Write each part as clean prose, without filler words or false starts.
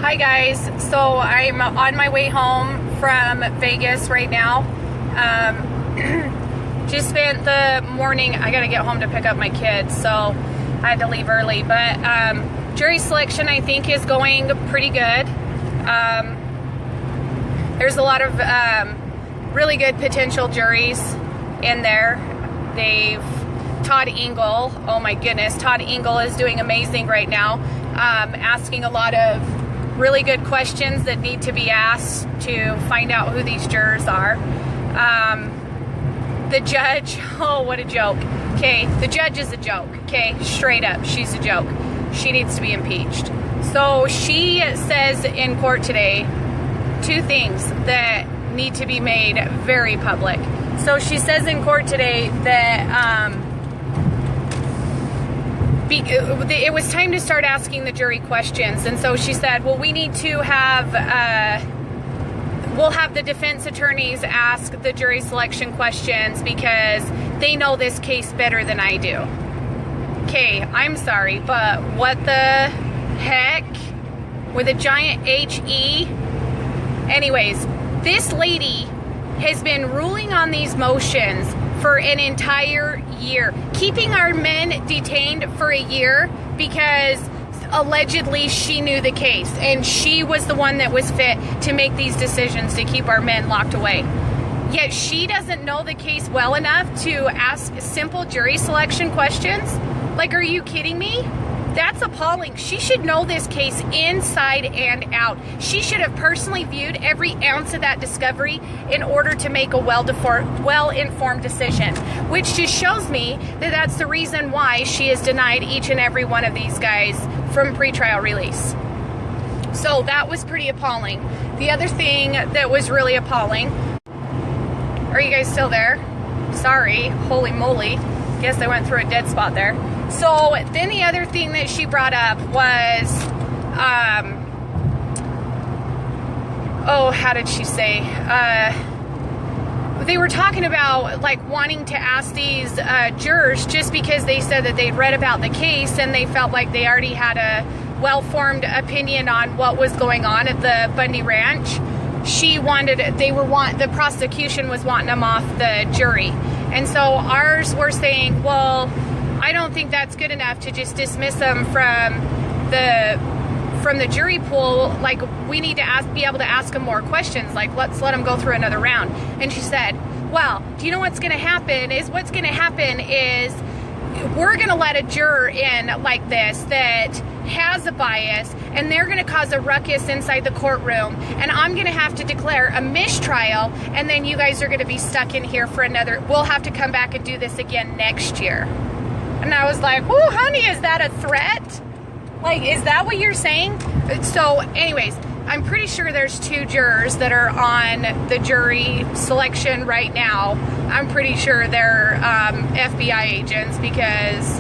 Hi guys, so I'm on my way home from Vegas right now. Just spent the morning, I gotta get home to pick up my kids, so I had to leave early, but jury selection I think is going pretty good. There's a lot of really good potential juries in there. Todd Engel, oh my goodness, Todd Engel is doing amazing right now, asking a lot of really good questions that need to be asked to find out who these jurors are. The judge, oh, what a joke. Okay, the judge is a joke, okay, straight up, she's a joke. She needs to be impeached. So she says in court today two things that need to be made very public. So she says in court today that it was time to start asking the jury questions, and so she said, well, we need to have we'll have the defense attorneys ask the jury selection questions because they know this case better than I do. Okay, I'm sorry, but what the heck with a giant HE? Anyways, this lady has been ruling on these motions for an entire year, keeping our men detained for a year because allegedly she knew the case and she was the one that was fit to make these decisions to keep our men locked away. Yet she doesn't know the case well enough to ask simple jury selection questions? Like, are you kidding me? That's appalling. She should know this case inside and out. She should have personally viewed every ounce of that discovery in order to make a well-informed decision, which just shows me that that's the reason why she has denied each and every one of these guys from pretrial release. So that was pretty appalling. The other thing that was really appalling, are you guys still there? Sorry, holy moly. Guess I went through a dead spot there. So then the other thing that she brought up was, how did she say? They were talking about like wanting to ask these jurors just because they said that they'd read about the case and they felt like they already had a well-formed opinion on what was going on at the Bundy Ranch. The prosecution was wanting them off the jury. And so ours were saying, well, I don't think that's good enough to just dismiss them from the jury pool. Like, we need to be able to ask them more questions. Like, let's let them go through another round. And she said, well, do you know what's going to happen is we're going to let a juror in like this that has a bias, and they're going to cause a ruckus inside the courtroom, and I'm going to have to declare a mistrial, and then you guys are going to be stuck in here for we'll have to come back and do this again next year. And I was like, oh, honey, is that a threat? Like, is that what you're saying? So anyways, I'm pretty sure there's two jurors that are on the jury selection right now. I'm pretty sure they're FBI agents because,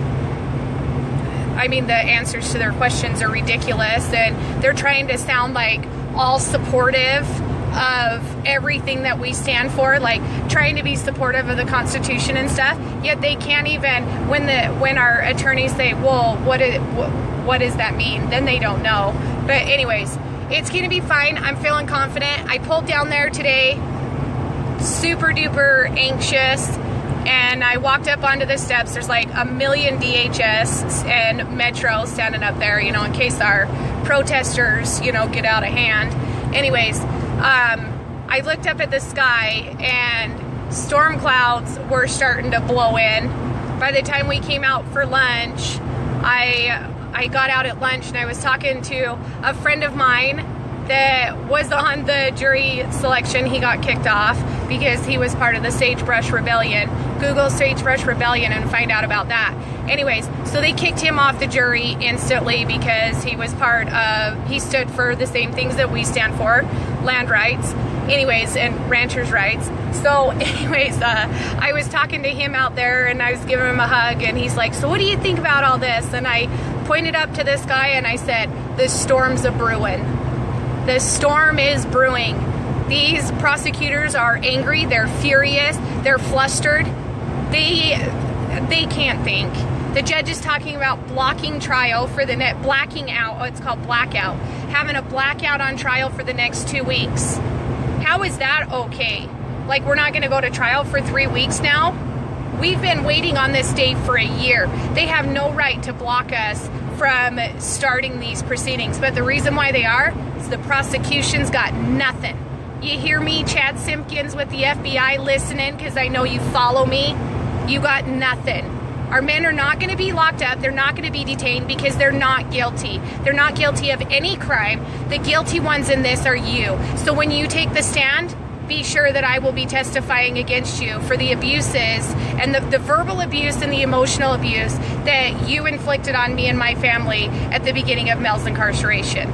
I mean, the answers to their questions are ridiculous, and they're trying to sound like all supportive of everything that we stand for, like trying to be supportive of the Constitution and stuff, yet they can't even, when our attorneys say, well, what does that mean? Then they don't know. But anyways, it's gonna be fine. I'm feeling confident. I pulled down there today, super duper anxious, and I walked up onto the steps. There's like a million DHS and Metro standing up there, in case our protesters, get out of hand. Anyways, I looked up at the sky and storm clouds were starting to blow in. By the time we came out for lunch, I got out at lunch and I was talking to a friend of mine that was on the jury selection. He got kicked off because he was part of the Sagebrush Rebellion. Google Sagebrush Rebellion and find out about that. Anyways, so they kicked him off the jury instantly because he stood for the same things that we stand for, land rights, anyways, and ranchers' rights. So anyways, I was talking to him out there and I was giving him a hug, and he's like, so what do you think about all this? And I pointed up to this guy and I said, the storm's a-brewing. The storm is brewing. These prosecutors are angry, they're furious, they're flustered. They can't think. The judge is talking about blocking trial for the blacking out. Oh, it's called blackout. Having a blackout on trial for the next 2 weeks. How is that okay? Like, we're not going to go to trial for 3 weeks now? We've been waiting on this day for a year. They have no right to block us from starting these proceedings. But the reason why they are is the prosecution's got nothing. You hear me, Chad Simpkins with the FBI, listening, because I know you follow me? You got nothing. Our men are not going to be locked up. They're not going to be detained because they're not guilty. They're not guilty of any crime. The guilty ones in this are you. So when you take the stand, be sure that I will be testifying against you for the abuses and the verbal abuse and the emotional abuse that you inflicted on me and my family at the beginning of Mel's incarceration.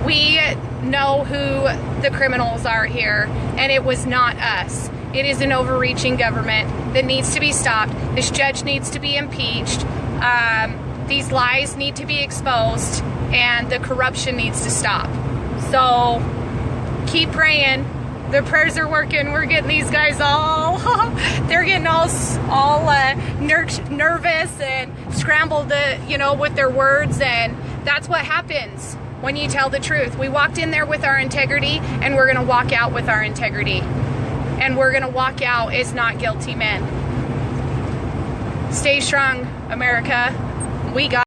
We know who the criminals are here, and it was not us. It is an overreaching government that needs to be stopped. This judge needs to be impeached. These lies need to be exposed, and the corruption needs to stop. So keep praying. The prayers are working. We're getting these guys all, they're getting all nervous and scrambled, with their words. And that's what happens when you tell the truth. We walked in there with our integrity, and we're going to walk out with our integrity. And we're going to walk out as not guilty men. Stay strong, America. We got